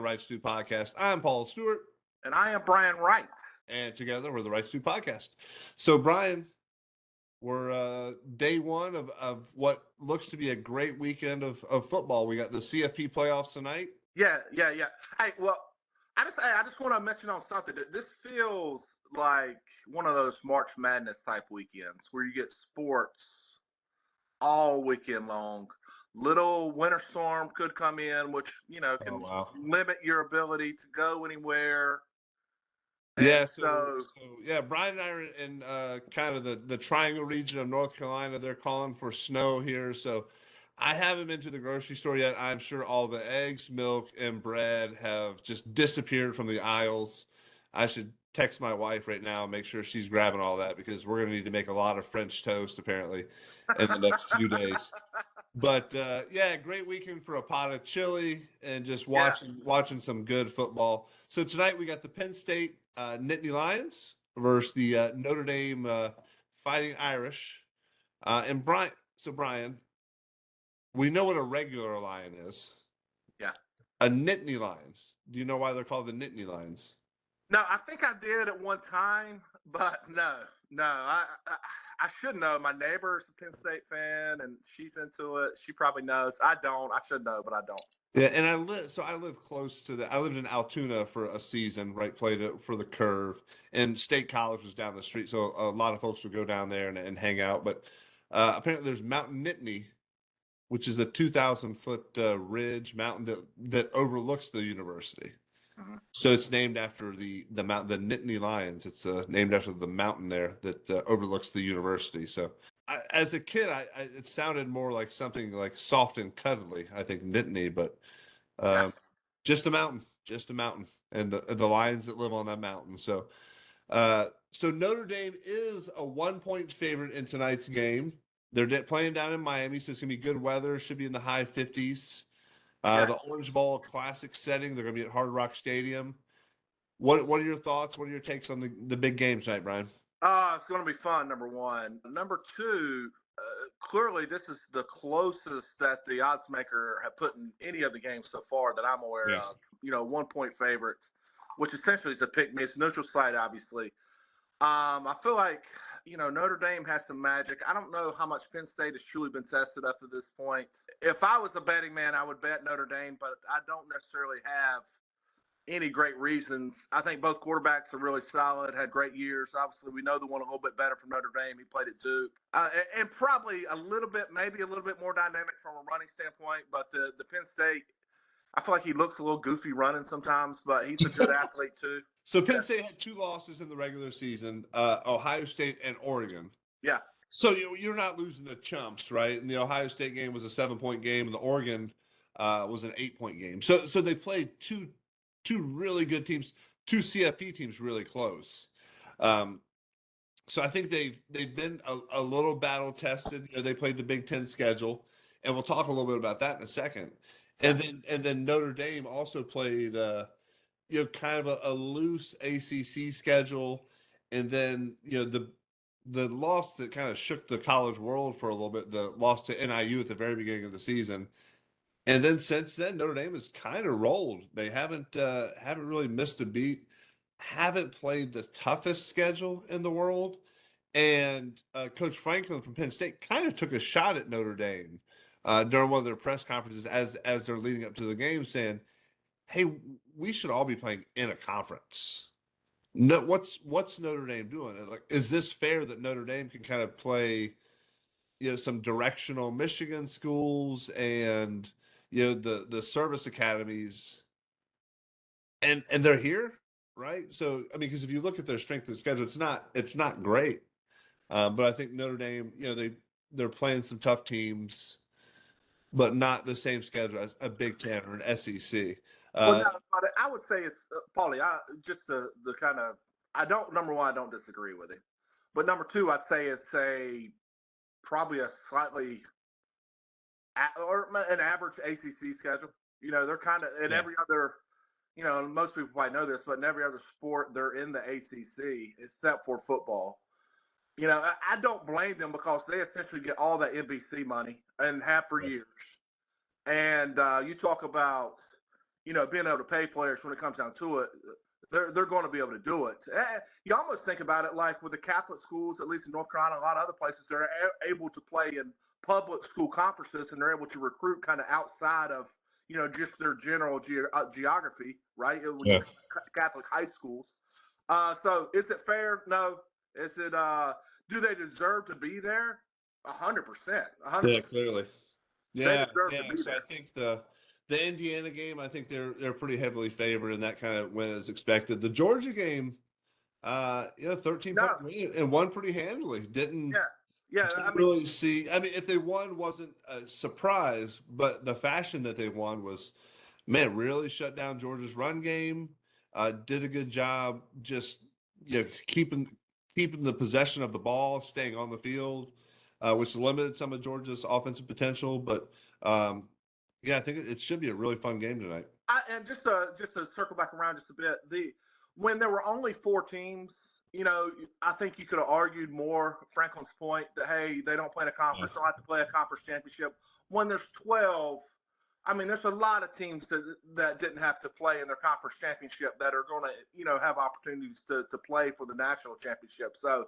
Wright Stew Podcast. I'm Paul Stewart. And I am Brian Wright. And together we're the Wright Stew Podcast. So, Brian, we're day one of what looks to be a great weekend of football. We got the CFP playoffs tonight. Yeah. Hey, well, I just want to mention on something. This feels like one of those March Madness type weekends where you get sports all weekend long. Little winter storm could come in, which, can limit your ability to go anywhere. Yeah, so Brian and I are in kind of the triangle region of North Carolina. They're calling for snow here. So I haven't been to the grocery store yet. I'm sure all the eggs, milk, and bread have just disappeared from the aisles. I should text my wife right now and make sure she's grabbing all that because we're going to need to make a lot of French toast, apparently, in the next few days. But great weekend for a pot of chili and just watching some good football. So tonight we got the Penn State Nittany Lions versus the Notre Dame Fighting Irish. And Brian, we know what a regular lion is. Yeah. A Nittany Lion. Do you know why they're called the Nittany Lions? No, I think I did at one time, but no. I should know. My neighbor's a Penn State fan, and she's into it. She probably knows. I don't. I should know, but I don't. Yeah, and I live close to I lived in Altoona for a season, right? Played it for the Curve, and State College was down the street, so a lot of folks would go down there and hang out. But apparently, there's Mount Nittany, which is a 2,000-foot ridge mountain that overlooks the university. Mm-hmm. So it's named after the mountain, the Nittany Lions. It's named after the mountain there that overlooks the university. So as a kid, it sounded more like something like soft and cuddly. I think Nittany, but just a mountain, and the lions that live on that mountain. So Notre Dame is a 1-point favorite in tonight's game. They're playing down in Miami, so it's gonna be good weather. Should be in the high 50s. The Orange Bowl classic setting. They're going to be at Hard Rock Stadium. What are your thoughts? What are your takes on the big game tonight, Brian? It's going to be fun, number one. Number two, clearly this is the closest that the odds maker have put in any of the games so far that I'm aware of. 1-point favorites, which essentially is a pick-me. It's neutral site, obviously. I feel like, Notre Dame has some magic. I don't know how much Penn State has truly been tested up to this point. If I was a betting man, I would bet Notre Dame, but I don't necessarily have any great reasons. I think both quarterbacks are really solid, had great years. Obviously, we know the one a little bit better from Notre Dame. He played at Duke. And probably maybe a little bit more dynamic from a running standpoint, but the Penn State, I feel like he looks a little goofy running sometimes, but he's a good athlete too. So Penn State had 2 losses in the regular season, Ohio State and Oregon. Yeah. So you're not losing the chumps, right? And the Ohio State game was a 7-point game, and the Oregon was an 8-point game. So they played two really good teams, 2 CFP teams really close. So I think they've been a little battle tested. They played the Big Ten schedule, and we'll talk a little bit about that in a second. And then Notre Dame also played kind of a loose ACC schedule, and then the loss that kind of shook the college world for a little bit, the loss to NIU at the very beginning of the season, and then since then Notre Dame has kind of rolled. They haven't really missed a beat, haven't played the toughest schedule in the world, and Coach Franklin from Penn State kind of took a shot at Notre Dame during one of their press conferences as they're leading up to the game, saying, hey, we should all be playing in a conference. No, what's Notre Dame doing? Like, is this fair that Notre Dame can kind of play, some directional Michigan schools and the service academies, and they're here, right? So I mean, because if you look at their strength of schedule, it's not great. But I think Notre Dame, they're playing some tough teams, but not the same schedule as a Big Ten or an SEC. But I would say it's Paulie. Number one, I don't disagree with him, but number two, I'd say it's probably a slightly or an average ACC schedule. They're kind of in every other. Most people probably know this, but in every other sport, they're in the ACC except for football. I don't blame them because they essentially get all that NBC money and have for years. And you talk about, being able to pay players when it comes down to it, they're going to be able to do it. You almost think about it like with the Catholic schools, at least in North Carolina, a lot of other places, they're able to play in public school conferences, and they're able to recruit kind of outside of, just their general geography, right? When you Catholic high schools. So is it fair? No. Is it? Do they deserve to be there? 100%. 100%. Yeah, clearly. They Yeah, deserve yeah. to be So there. I think the Indiana game, I think they're pretty heavily favored, and that kind of went as expected. The Georgia game, 13-point No. win and won pretty handily. Didn't Yeah. Yeah. I didn't mean, really see. I mean, if they won, wasn't a surprise, but the fashion that they won was, man, really shut down Georgia's run game. Did a good job just keeping the possession of the ball, staying on the field, which limited some of Georgia's offensive potential. But yeah, I think it should be a really fun game tonight. And just to circle back around just a bit, when there were only 4 teams, I think you could have argued more Franklin's point that, hey, they don't play in a conference, don't have to play a conference championship. When there's 12, I mean, there's a lot of teams that didn't have to play in their conference championship that are going to, have opportunities to play for the national championship. So,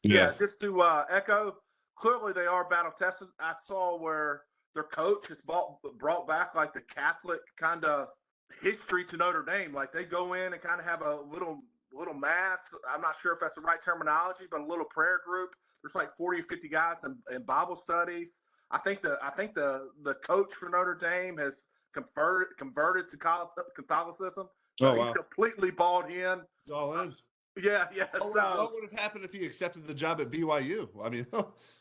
yeah, just to echo, clearly they are battle tested. I saw where their coach has brought back like the Catholic kind of history to Notre Dame. Like they go in and kind of have a little mass. I'm not sure if that's the right terminology, but a little prayer group. There's like 40 or 50 guys in Bible studies. I think the coach for Notre Dame has converted to Catholicism. So he's completely bought in. It's all in. Yeah. What would have happened if he accepted the job at BYU? I mean,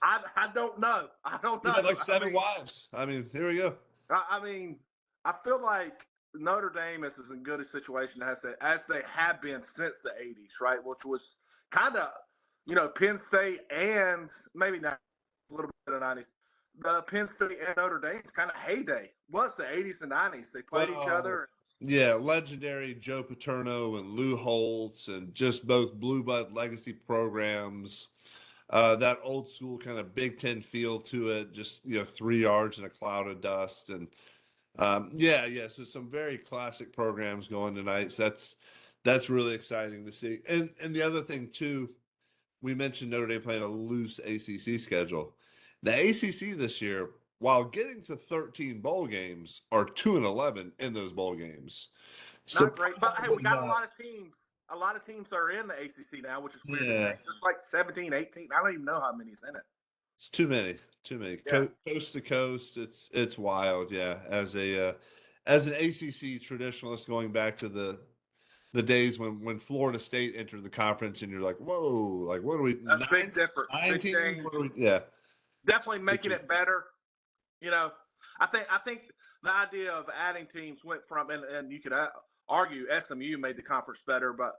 I don't know. I don't know. He had like 7 wives. I mean, here we go. I mean, I feel like Notre Dame is as good a situation as they have been since the 80s, right? Which was kind of, Penn State and maybe not a little bit of the 90s. The Penn State and Notre Dame's kind of heyday was the 80s and 90s. They played each other. Yeah, legendary Joe Paterno and Lou Holtz, and just both blue blood legacy programs. That old school kind of Big Ten feel to it, just 3 yards in a cloud of dust, and so some very classic programs going tonight. So that's really exciting to see. And the other thing too, we mentioned Notre Dame playing a loose ACC schedule. The ACC this year, while getting to 13 bowl games, are 2-11 in those bowl games. Not great, but hey, we got a lot of teams. A lot of teams are in the ACC now, which is weird. Yeah. There's like 17, 18. I don't even know how many's in it. It's too many. Yeah. Coast to coast, it's wild. Yeah, as an ACC traditionalist, going back to the days when Florida State entered the conference, and you're like, whoa, like what are we? That's big difference. 9 teams? What are we? Yeah, definitely making it better. I think the idea of adding teams went from, and you could argue SMU made the conference better, but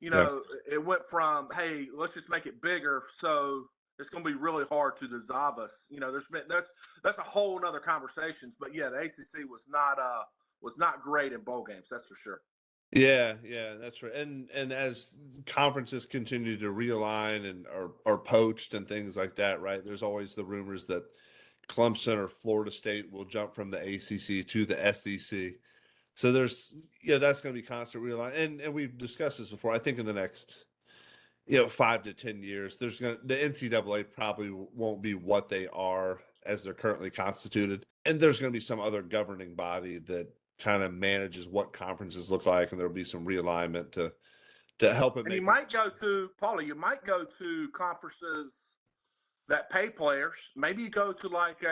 it went from, hey, let's just make it bigger, so it's going to be really hard to dissolve us. That's a whole nother conversation. But yeah, the ACC was not great in bowl games, that's for sure. Yeah, that's right. And as conferences continue to realign and are poached and things like that, right? There's always the rumors that Clemson or Florida State will jump from the ACC to the SEC. So that's going to be constant realignment. And we've discussed this before. I think in the next 5 to 10 years, the NCAA probably won't be what they are as they're currently constituted. And there's going to be some other governing body that kind of manages what conferences look like, and there'll be some realignment to help it. And you might go to conferences that pay players. Maybe you go to like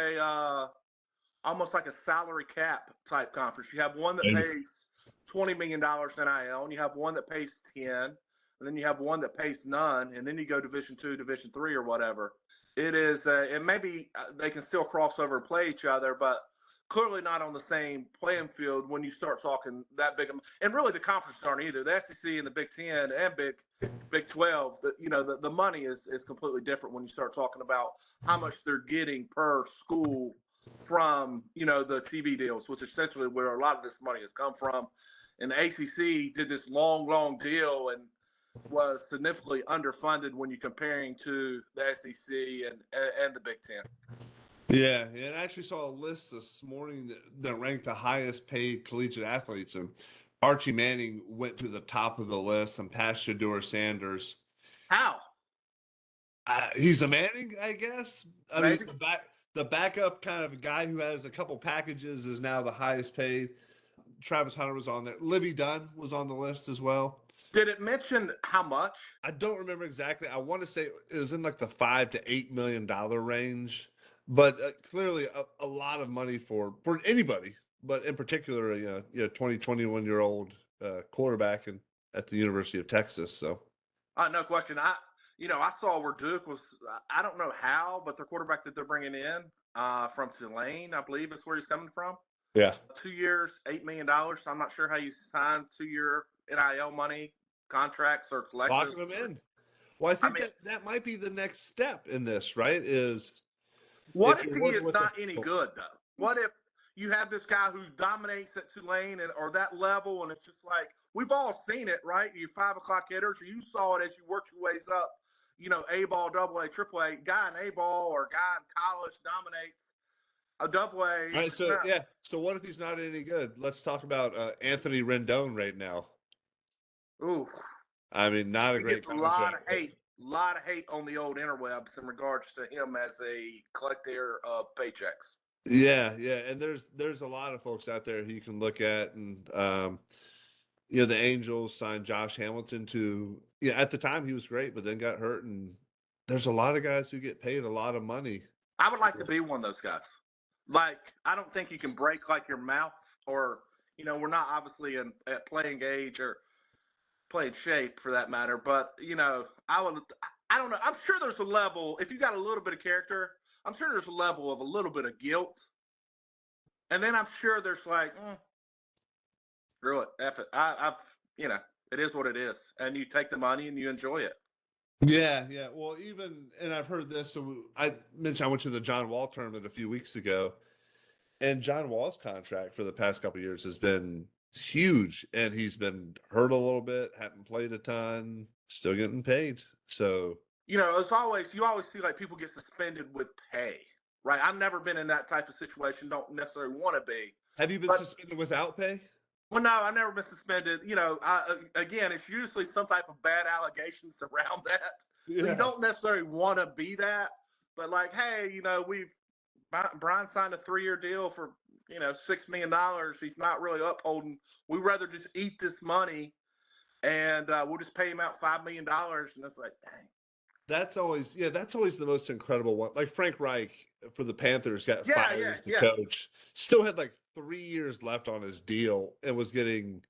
almost like a salary cap type conference. You have one that pays $20 million NIL, and you have one that pays 10, and then you have one that pays none, and then you go Division II, Division III, or whatever. It is, and maybe they can still cross over and play each other, but clearly not on the same playing field when you start talking that big. And really, the conferences aren't either. The SEC and the Big Ten and Big 12. The money is completely different when you start talking about how much they're getting per school from the TV deals, which is essentially where a lot of this money has come from. And the ACC did this long deal and was significantly underfunded when you're comparing to the SEC and the Big Ten. Yeah, and I actually saw a list this morning that ranked the highest paid collegiate athletes, and Archie Manning went to the top of the list and passed Shador Sanders. How? He's a Manning, I guess. I mean, Maybe. the backup kind of guy who has a couple packages is now the highest paid. Travis Hunter was on there. Livy Dunn was on the list as well. Did it mention how much? I don't remember exactly. I want to say it was in like the $5 to $8 million range, but clearly a lot of money for anybody, but in particular, 20, 21-year-old quarterback at the University of Texas. So No question. I saw where Duke was. I don't know how, but the quarterback that they're bringing in from Tulane, I believe, is where he's coming from. yeah, 2 years, $8 million. So I'm not sure how you sign 2-year NIL money contracts or collectives. locking them in. Well, I think mean, that might be the next step in this, right? Is what if if you're he working is with not any good though? What if you have this guy who dominates at Tulane or that level, and it's just like we've all seen it, right? You 5 o'clock hitters, or you saw it as you worked your ways up. A ball, double A, triple A. Guy in A ball or guy in college dominates a double A. all right, so yeah, so what if he's not any good? Let's talk about Anthony Rendon right now. Ooh, I mean, not a he great gets a lot contract. of hate. A lot of hate on the old interwebs in regards to him as a collector of paychecks. Yeah, yeah, and there's a lot of folks out there who you can look at, and the Angels signed Josh Hamilton to at the time he was great, but then got hurt, and there's a lot of guys who get paid a lot of money. I would like to be one of those guys. Like, I don't think you can break like your mouth or, we're not obviously at playing age or playing shape for that matter. But, I don't know. I'm sure there's a level, if you got a little bit of character, I'm sure there's a level of a little bit of guilt. And then I'm sure there's like, screw it, F it. It is what it is. And you take the money and you enjoy it. Yeah, yeah. Well, and I've heard this. So I mentioned I went to the John Wall tournament a few weeks ago, and John Wall's contract for the past couple of years has been huge, and he's been hurt a little bit, hadn't played a ton, still getting paid. So It's always you always see like people get suspended with pay, right? I've never been in that type of situation. Don't necessarily want to be. have you been But suspended without pay? well, no, I've never been suspended. Again, it's usually some type of bad allegations around that. So you don't necessarily want to be that. But like, hey, Brian signed a 3-year deal for $6 million. He's not really upholding. We'd rather just eat this money, and we'll just pay him out $5 million. And it's like, dang. That's always the most incredible one. Like Frank Reich for the Panthers got Yeah, fired yeah, as the yeah. coach. Still had like 3 years left on his deal and was getting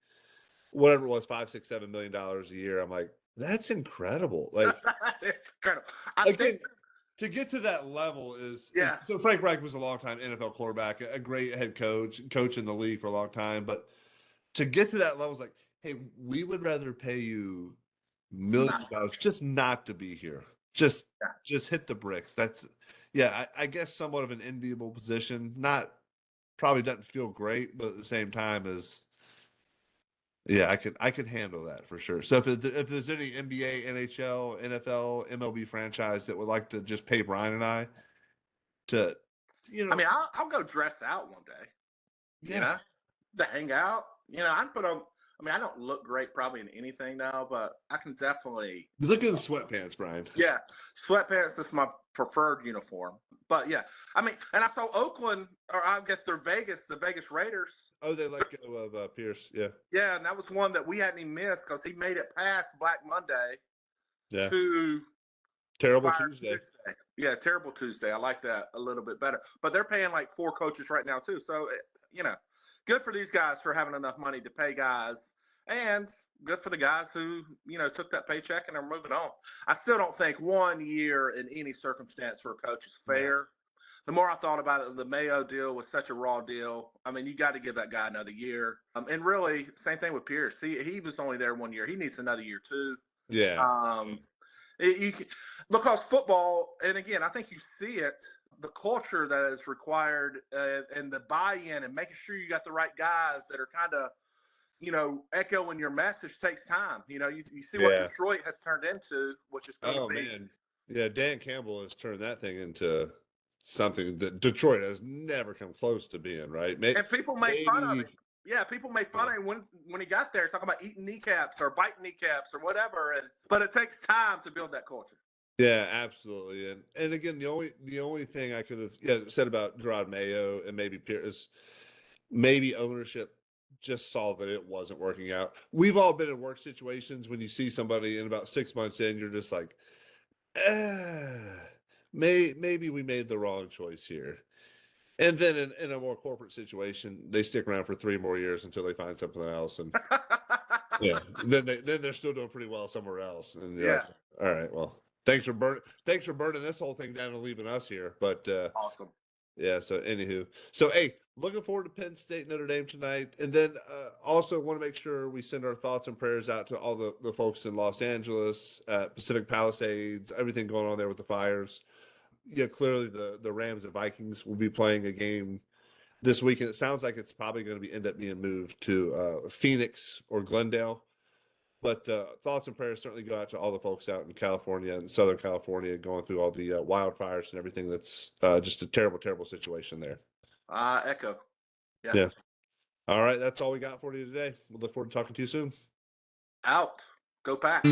whatever it was, $5, $6, $7 million a year. I'm like, that's incredible. Like It's incredible. again, to get to that level is Yeah. so Frank Reich was a long time NFL quarterback, a great head coach in the league for a long time. But to get to that level is like, hey, we would rather pay you millions of dollars just not to be here. Just hit the bricks. That's I guess somewhat of an enviable position. Not probably doesn't feel great, but at the same time is I could handle that for sure. So if there's any NBA, NHL, NFL, MLB franchise that would like to just pay Brian and I to I mean, I'll go dress out one day. To hang out. I put on. I mean, I don't look great probably in anything now, but I can definitely. You look good in sweatpants, Brian. Yeah, sweatpants is my preferred uniform. But yeah, I mean, and I saw Oakland, or I guess they're Vegas, the Vegas Raiders. Oh, they let go of Pierce. Yeah. Yeah, and that was one that we hadn't even missed because he made it past Black Monday. Yeah. To Terrible Tuesday. Yeah, Terrible Tuesday. I like that a little bit better. But they're paying like 4 coaches right now too. So good for these guys for having enough money to pay guys, and good for the guys who took that paycheck and are moving on. I still don't think 1 year in any circumstance for a coach is fair. No. The more I thought about it, the Mayo deal was such a raw deal. I mean, you got to give that guy another year. And really, same thing with Pierce. He was only there 1 year. He needs another year too. Yeah. Because football, and again, I think you see it, the culture that is required and the buy-in and making sure you got the right guys that are kind of, echoing your message takes time. You see what Detroit has turned into, which is going to be. Man. Yeah, Dan Campbell has turned that thing into something that Detroit has never come close to being, right? And people make fun of it. Yeah, people make fun of him when he got there, talking about eating kneecaps or biting kneecaps or whatever. But it takes time to build that culture. Yeah, absolutely. And again, the only thing I could have said about Gerard Mayo and maybe Pierce, maybe ownership just saw that it wasn't working out. We've all been in work situations when you see somebody and about 6 months in, you're just like, maybe we made the wrong choice here. And then in a more corporate situation, they stick around for 3 more years until they find something else. And yeah, then they're still doing pretty well somewhere else. And you're like, all right, well, thanks for burning this whole thing down and leaving us here. But awesome. Yeah. So anywho, so hey, looking forward to Penn State, Notre Dame tonight, and then also want to make sure we send our thoughts and prayers out to all the folks in Los Angeles, Pacific Palisades, everything going on there with the fires. Yeah, clearly the Rams and Vikings will be playing a game this weekend. It sounds like it's probably going to end up being moved to Phoenix or Glendale. But thoughts and prayers certainly go out to all the folks out in California and Southern California going through all the wildfires and everything. That's just a terrible, terrible situation there. Echo. Yeah. All right. That's all we got for you today. We'll look forward to talking to you soon. Out. Go Pack.